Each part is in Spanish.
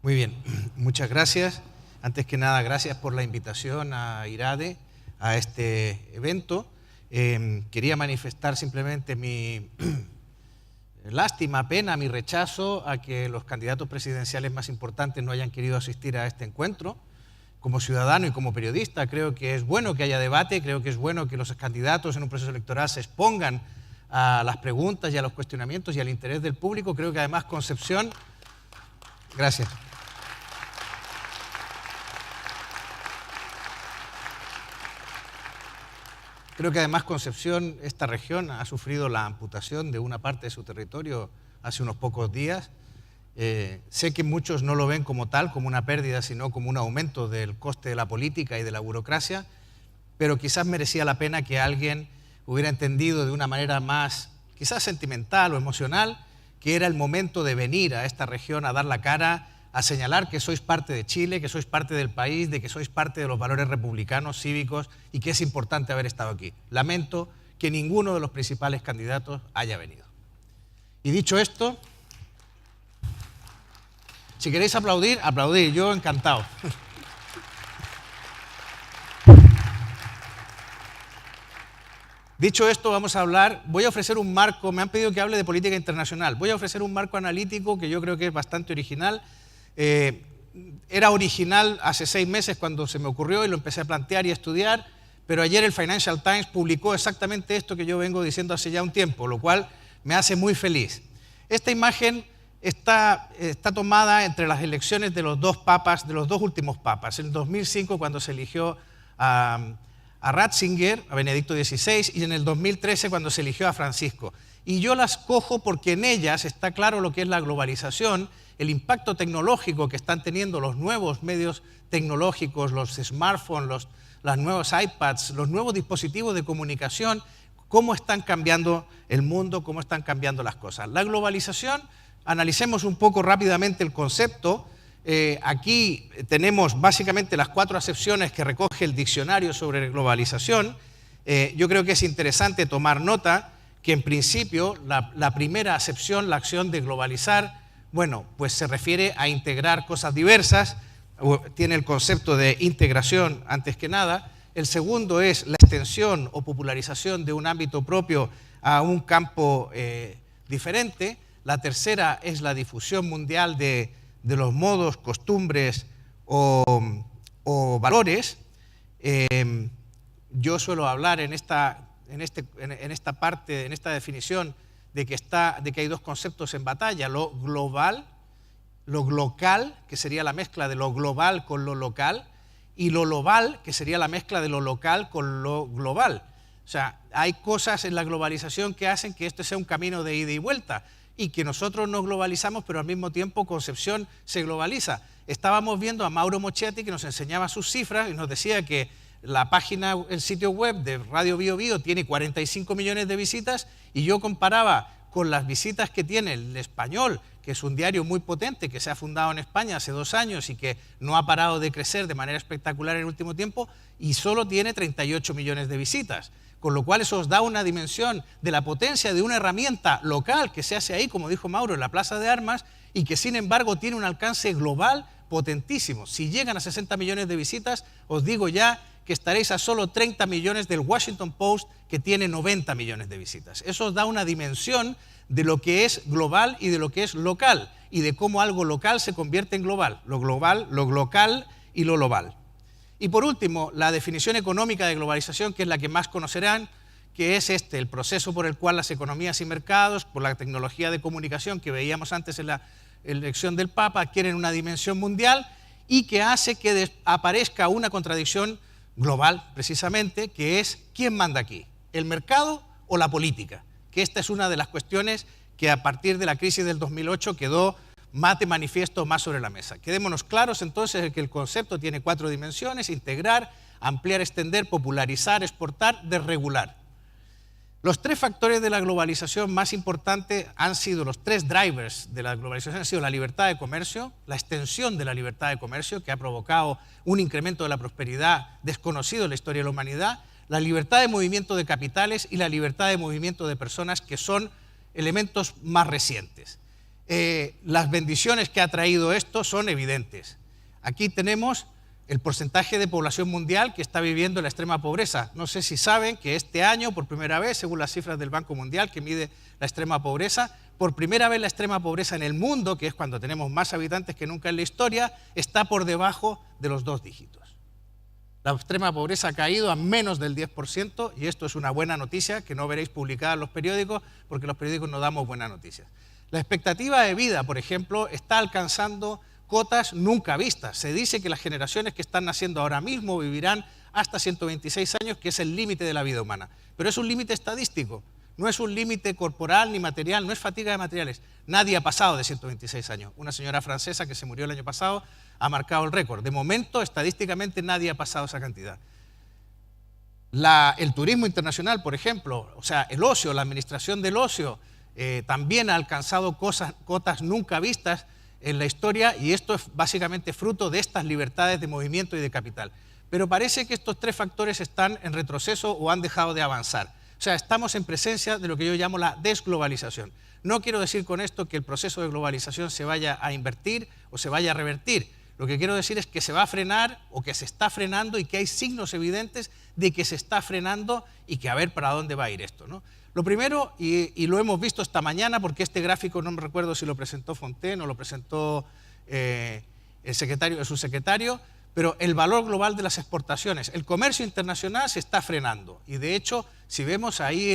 Muy bien, muchas gracias. Antes que nada, gracias por la invitación a IRADE, a este evento. Quería manifestar simplemente mi lástima, pena, mi rechazo a que los candidatos presidenciales más importantes no hayan querido asistir a este encuentro. Como ciudadano y como periodista, creo que es bueno que haya debate, creo que es bueno que los candidatos en un proceso electoral se expongan a las preguntas y a los cuestionamientos y al interés del público. Creo que además Concepción... Gracias. Creo que además Concepción, esta región, ha sufrido la amputación de una parte de su territorio hace unos pocos días. Sé que muchos no lo ven como tal, como una pérdida, sino como un aumento del coste de la política y de la burocracia, pero quizás merecía la pena que alguien hubiera entendido de una manera más, quizás sentimental o emocional, que era el momento de venir a esta región a dar la cara, a señalar que sois parte de Chile, que sois parte del país, de que sois parte de los valores republicanos, cívicos, y que es importante haber estado aquí. Lamento que ninguno de los principales candidatos haya venido. Y dicho esto, si queréis aplaudir, aplaudir, yo encantado. Dicho esto, vamos a hablar, voy a ofrecer un marco, me han pedido que hable de política internacional, voy a ofrecer un marco analítico que yo creo que es bastante original. Era original hace 6 meses cuando se me ocurrió y lo empecé a plantear y a estudiar, pero ayer el Financial Times publicó exactamente esto que yo vengo diciendo hace ya un tiempo, lo cual me hace muy feliz. Esta imagen está tomada entre las elecciones de los dos papas, de los dos últimos papas, en el 2005 cuando se eligió a Ratzinger, a Benedicto XVI, y en el 2013 cuando se eligió a Francisco. Y yo las cojo porque en ellas está claro lo que es la globalización, el impacto tecnológico que están teniendo los nuevos medios tecnológicos, los smartphones, los nuevos iPads, los nuevos dispositivos de comunicación, cómo están cambiando el mundo, cómo están cambiando las cosas. La globalización, analicemos un poco rápidamente el concepto. Aquí tenemos básicamente las 4 acepciones que recoge el diccionario sobre globalización. Yo creo que es interesante tomar nota que en principio la primera acepción, la acción de globalizar, bueno, pues se refiere a integrar cosas diversas, tiene el concepto de integración antes que nada. El segundo es la extensión o popularización de un ámbito propio a un campo diferente. La tercera es la difusión mundial de los modos, costumbres o valores. Yo suelo hablar en esta parte, en esta definición, de que hay 2 conceptos en batalla: lo global, lo local, que sería la mezcla de lo global con lo local, y lo global, que sería la mezcla de lo local con lo global. O sea, hay cosas en la globalización que hacen que esto sea un camino de ida y vuelta, y que nosotros nos globalizamos, pero al mismo tiempo Concepción se globaliza. Estábamos viendo a Mauro Mochetti, que nos enseñaba sus cifras y nos decía que la página, el sitio web de Radio Bio Bio tiene 45 millones de visitas, y yo comparaba con las visitas que tiene El Español, que es un diario muy potente, que se ha fundado en España hace 2 años y que no ha parado de crecer de manera espectacular en el último tiempo, y solo tiene 38 millones de visitas. Con lo cual eso os da una dimensión de la potencia de una herramienta local que se hace ahí, como dijo Mauro, en la Plaza de Armas, y que sin embargo tiene un alcance global potentísimo. Si llegan a 60 millones de visitas, os digo ya que estaréis a solo 30 millones del Washington Post, que tiene 90 millones de visitas. Eso os da una dimensión de lo que es global y de lo que es local, y de cómo algo local se convierte en global, lo local y lo global. Y por último, la definición económica de globalización, que es la que más conocerán, que es el proceso por el cual las economías y mercados, por la tecnología de comunicación que veíamos antes en la elección del Papa, adquieren una dimensión mundial y que hace que aparezca una contradicción global, precisamente, que es ¿quién manda aquí? ¿El mercado o la política? Que esta es una de las cuestiones que a partir de la crisis del 2008 quedó más de manifiesto, más sobre la mesa. Quedémonos claros entonces de que el concepto tiene 4 dimensiones: integrar, ampliar, extender, popularizar, exportar, desregular. Los 3 factores de la globalización más importantes han sido, los 3 drivers de la globalización han sido la libertad de comercio, la extensión de la libertad de comercio, que ha provocado un incremento de la prosperidad desconocido en la historia de la humanidad, la libertad de movimiento de capitales y la libertad de movimiento de personas, que son elementos más recientes. las bendiciones que ha traído esto son evidentes. Aquí tenemos el porcentaje de población mundial que está viviendo en la extrema pobreza. No sé si saben que este año, por primera vez, según las cifras del Banco Mundial, que mide la extrema pobreza, por primera vez la extrema pobreza en el mundo, que es cuando tenemos más habitantes que nunca en la historia, está por debajo de los 2 dígitos. La extrema pobreza ha caído a menos del 10% y esto es una buena noticia que no veréis publicada en los periódicos porque los periódicos no damos buenas noticias. La expectativa de vida, por ejemplo, está alcanzando cotas nunca vistas. Se dice que las generaciones que están naciendo ahora mismo vivirán hasta 126 años, que es el límite de la vida humana. Pero es un límite estadístico, no es un límite corporal ni material, no es fatiga de materiales. Nadie ha pasado de 126 años. Una señora francesa que se murió el año pasado ha marcado el récord. De momento, estadísticamente, nadie ha pasado esa cantidad. El turismo internacional, por ejemplo, o sea, el ocio, la administración del ocio, también ha alcanzado cotas nunca vistas en la historia y esto es básicamente fruto de estas libertades de movimiento y de capital. Pero parece que estos 3 factores están en retroceso o han dejado de avanzar. O sea, estamos en presencia de lo que yo llamo la desglobalización. No quiero decir con esto que el proceso de globalización se vaya a invertir o se vaya a revertir. Lo que quiero decir es que se va a frenar o que se está frenando y que hay signos evidentes de que se está frenando y que a ver para dónde va a ir esto, ¿no? Lo primero, y lo hemos visto esta mañana, porque este gráfico no me recuerdo si lo presentó Fontaine o lo presentó el subsecretario, pero el valor global de las exportaciones. El comercio internacional se está frenando y de hecho, si vemos ahí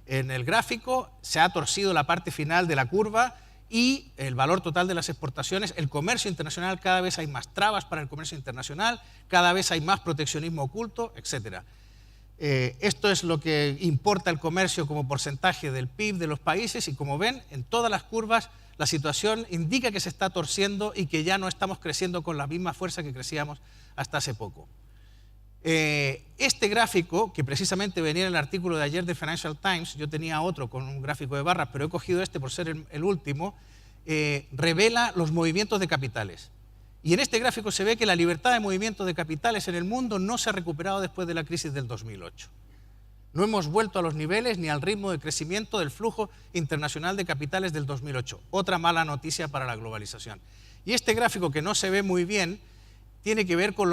en el gráfico, se ha torcido la parte final de la curva y el valor total de las exportaciones, el comercio internacional, cada vez hay más trabas para el comercio internacional, cada vez hay más proteccionismo oculto, etcétera. Esto es lo que importa el comercio como porcentaje del PIB de los países y como ven, en todas las curvas la situación indica que se está torciendo y que ya no estamos creciendo con la misma fuerza que crecíamos hasta hace poco. Este gráfico, que precisamente venía en el artículo de ayer de Financial Times, yo tenía otro con un gráfico de barras, pero he cogido este por ser el último, revela los movimientos de capitales. Y en este gráfico se ve que la libertad de movimiento de capitales en el mundo no se ha recuperado después de la crisis del 2008. No hemos vuelto a los niveles ni al ritmo de crecimiento del flujo internacional de capitales del 2008. Otra mala noticia para la globalización. Y este gráfico, que no se ve muy bien, tiene que ver con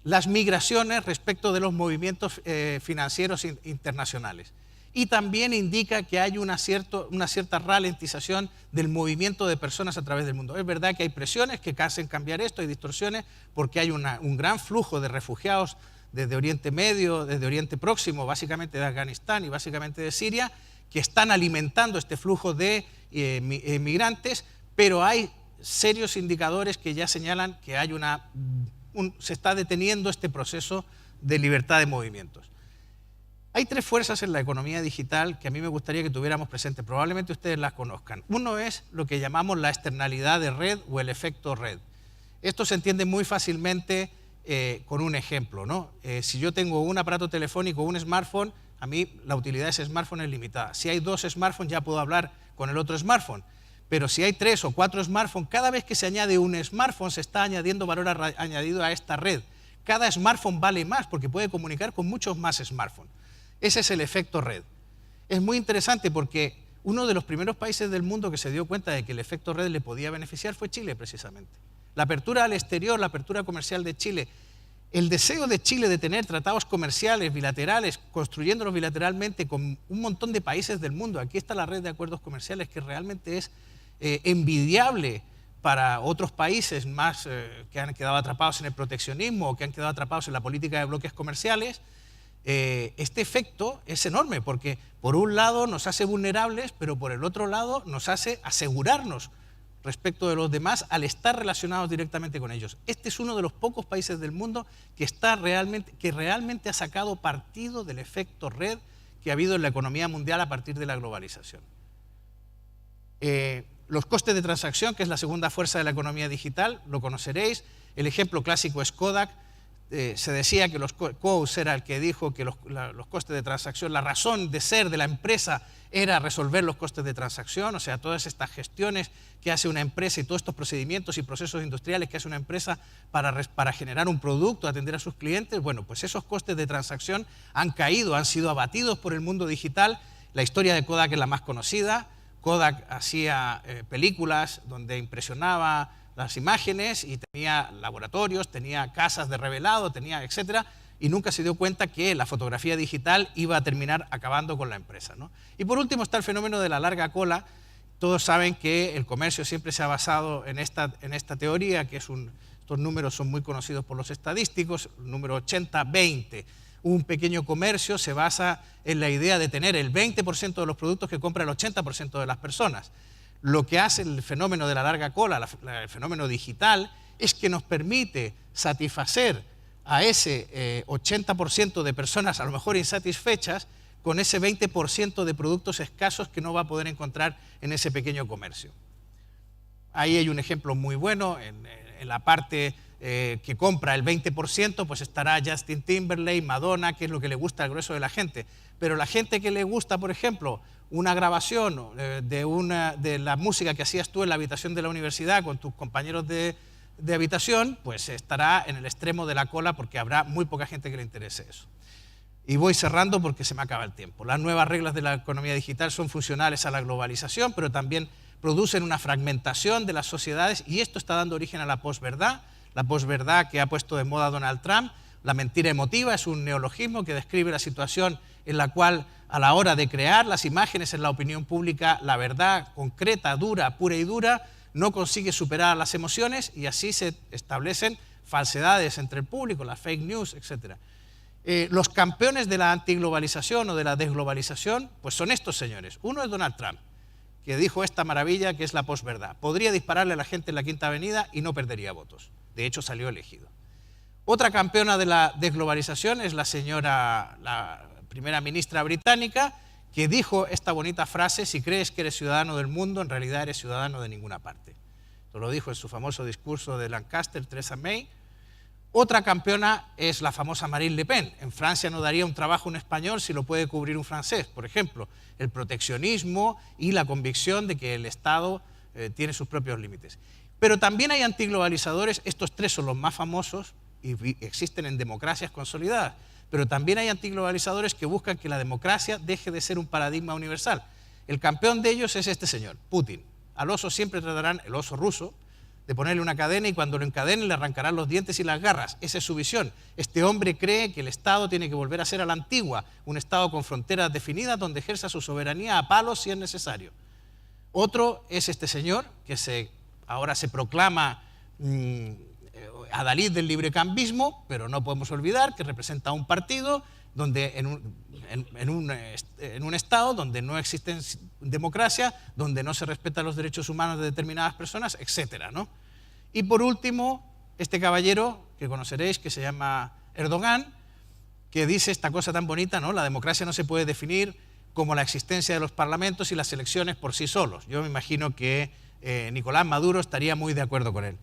las migraciones respecto de los movimientos financieros internacionales. Y también indica que hay una cierta ralentización del movimiento de personas a través del mundo. Es verdad que hay presiones que hacen cambiar esto, hay distorsiones, porque hay un gran flujo de refugiados desde Oriente Medio, desde Oriente Próximo, básicamente de Afganistán y básicamente de Siria, que están alimentando este flujo de migrantes, pero hay serios indicadores que ya señalan que hay se está deteniendo este proceso de libertad de movimientos. Hay 3 fuerzas en la economía digital que a mí me gustaría que tuviéramos presentes, probablemente ustedes las conozcan. Uno es lo que llamamos la externalidad de red o el efecto red. Esto se entiende muy fácilmente con un ejemplo, ¿no? Si yo tengo un aparato telefónico o un smartphone, a mí la utilidad de ese smartphone es limitada. Si hay 2 smartphones ya puedo hablar con el otro smartphone, pero si hay 3 o 4 smartphones, cada vez que se añade un smartphone se está añadiendo valor añadido a esta red. Cada smartphone vale más porque puede comunicar con muchos más smartphones. Ese es el efecto red. Es muy interesante porque uno de los primeros países del mundo que se dio cuenta de que el efecto red le podía beneficiar fue Chile, precisamente. La apertura al exterior, la apertura comercial de Chile, el deseo de Chile de tener tratados comerciales bilaterales, construyéndolos bilateralmente con un montón de países del mundo. Aquí está la red de acuerdos comerciales que realmente es envidiable para otros países más que han quedado atrapados en el proteccionismo o que han quedado atrapados en la política de bloques comerciales. Este efecto es enorme porque por un lado nos hace vulnerables, pero por el otro lado nos hace asegurarnos respecto de los demás al estar relacionados directamente con ellos. Este es uno de los pocos países del mundo que realmente ha sacado partido del efecto red que ha habido en la economía mundial a partir de la globalización. Los costes de transacción, que es la segunda fuerza de la economía digital, lo conoceréis. El ejemplo clásico es Kodak. Se decía que Coase era el que dijo que los costes de transacción, la razón de ser de la empresa era resolver los costes de transacción, o sea, todas estas gestiones que hace una empresa y todos estos procedimientos y procesos industriales que hace una empresa para generar un producto, atender a sus clientes. Bueno, pues esos costes de transacción han caído, han sido abatidos por el mundo digital. La historia de Kodak es la más conocida. Kodak hacía películas donde impresionaba las imágenes y tenía laboratorios, tenía casas de revelado, tenía etcétera, y nunca se dio cuenta que la fotografía digital iba a terminar acabando con la empresa, ¿no? Y por último está el fenómeno de la larga cola. Todos saben que el comercio siempre se ha basado en esta teoría, que estos números son muy conocidos por los estadísticos, el número 80-20. Un pequeño comercio se basa en la idea de tener el 20% de los productos que compra el 80% de las personas. Lo que hace el fenómeno de la larga cola, el fenómeno digital, es que nos permite satisfacer a ese 80% de personas a lo mejor insatisfechas con ese 20% de productos escasos que no va a poder encontrar en ese pequeño comercio. Ahí hay un ejemplo muy bueno, en la parte que compra el 20%, pues estará Justin Timberlake, Madonna, que es lo que le gusta al grueso de la gente. Pero la gente que le gusta, por ejemplo, una grabación de la música que hacías tú en la habitación de la universidad con tus compañeros de habitación, pues estará en el extremo de la cola porque habrá muy poca gente que le interese eso. Y voy cerrando porque se me acaba el tiempo. Las nuevas reglas de la economía digital son funcionales a la globalización, pero también producen una fragmentación de las sociedades y esto está dando origen a la posverdad que ha puesto de moda Donald Trump. La mentira emotiva es un neologismo que describe la situación en la cual a la hora de crear las imágenes en la opinión pública, la verdad concreta, dura, pura y dura, no consigue superar las emociones y así se establecen falsedades entre el público, las fake news, etc. Los campeones de la antiglobalización o de la desglobalización, pues son estos señores. Uno es Donald Trump, que dijo esta maravilla que es la posverdad. Podría dispararle a la gente en la Quinta Avenida y no perdería votos. De hecho, salió elegido. Otra campeona de la desglobalización es la primera ministra británica, que dijo esta bonita frase: si crees que eres ciudadano del mundo, en realidad eres ciudadano de ninguna parte. Esto lo dijo en su famoso discurso de Lancaster, Theresa May. Otra campeona es la famosa Marine Le Pen. En Francia no daría un trabajo un español si lo puede cubrir un francés. Por ejemplo, el proteccionismo y la convicción de que el Estado tiene sus propios límites. Pero también hay antiglobalizadores, estos tres son los más famosos y existen en democracias consolidadas, pero también hay antiglobalizadores que buscan que la democracia deje de ser un paradigma universal. El campeón de ellos es este señor, Putin. Al oso siempre tratarán, el oso ruso, de ponerle una cadena y cuando lo encadenen le arrancarán los dientes y las garras. Esa es su visión. Este hombre cree que el Estado tiene que volver a ser a la antigua, un Estado con fronteras definidas donde ejerza su soberanía a palos si es necesario. Otro es este señor que ahora se proclama adalid del librecambismo, pero no podemos olvidar que representa un partido donde en un Estado donde no existe democracia, donde no se respetan los derechos humanos de determinadas personas, etcétera, ¿no? Y por último, este caballero que conoceréis, que se llama Erdogan, que dice esta cosa tan bonita, ¿no? La democracia no se puede definir como la existencia de los parlamentos y las elecciones por sí solos. Yo me imagino que Nicolás Maduro estaría muy de acuerdo con él.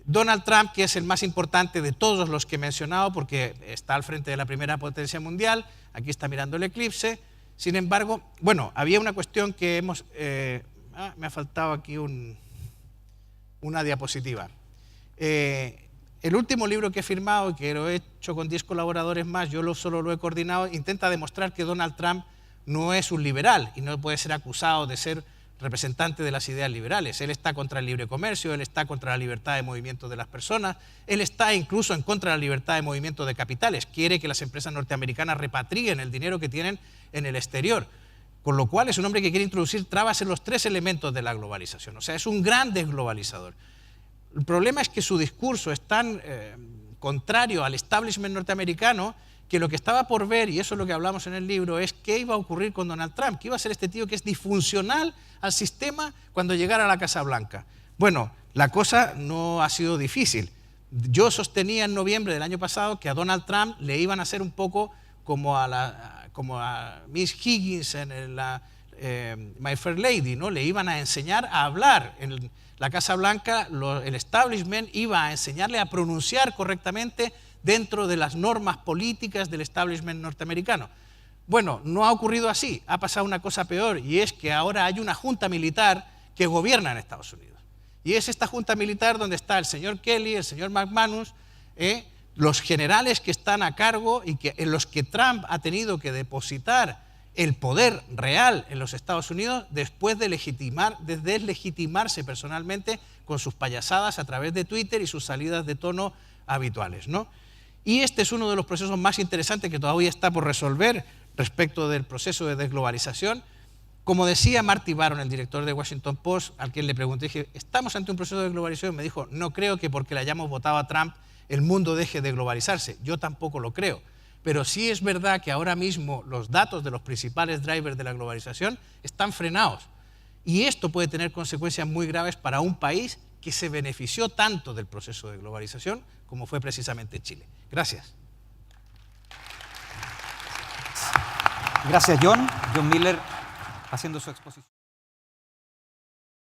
Donald Trump, que es el más importante de todos los que he mencionado porque está al frente de la primera potencia mundial, aquí está mirando el eclipse. Sin embargo, bueno, había una cuestión que me ha faltado aquí una diapositiva. El último libro que he firmado y que lo he hecho con 10 colaboradores más, yo solo lo he coordinado, intenta demostrar que Donald Trump no es un liberal y no puede ser acusado de ser representante de las ideas liberales. Él está contra el libre comercio, él está contra la libertad de movimiento de las personas, él está incluso en contra de la libertad de movimiento de capitales, quiere que las empresas norteamericanas repatrien el dinero que tienen en el exterior, con lo cual es un hombre que quiere introducir trabas en los tres elementos de la globalización, o sea, es un gran desglobalizador. El problema es que su discurso es tan contrario al establishment norteamericano que lo que estaba por ver, y eso es lo que hablamos en el libro, es qué iba a ocurrir con Donald Trump, qué iba a ser este tío que es disfuncional al sistema cuando llegara a la Casa Blanca. Bueno, la cosa no ha sido difícil. Yo sostenía en noviembre del año pasado que a Donald Trump le iban a hacer un poco como a Miss Higgins en My Fair Lady, ¿no? Le iban a enseñar a hablar. En la Casa Blanca el establishment iba a enseñarle a pronunciar correctamente dentro de las normas políticas del establishment norteamericano. Bueno, no ha ocurrido así, ha pasado una cosa peor, y es que ahora hay una junta militar que gobierna en Estados Unidos. Y es esta junta militar donde está el señor Kelly, el señor McManus, los generales que están a cargo y en los que Trump ha tenido que depositar el poder real en los Estados Unidos después de deslegitimarse personalmente con sus payasadas a través de Twitter y sus salidas de tono habituales, ¿no? Y este es uno de los procesos más interesantes que todavía está por resolver respecto del proceso de desglobalización. Como decía Marty Baron, el director de Washington Post, al quien le pregunté, dije, ¿estamos ante un proceso de globalización? Me dijo, no creo que porque le hayamos votado a Trump el mundo deje de globalizarse. Yo tampoco lo creo. Pero sí es verdad que ahora mismo los datos de los principales drivers de la globalización están frenados. Y esto puede tener consecuencias muy graves para un país que se benefició tanto del proceso de globalización como fue precisamente Chile. Gracias. Gracias, John. John Miller haciendo su exposición.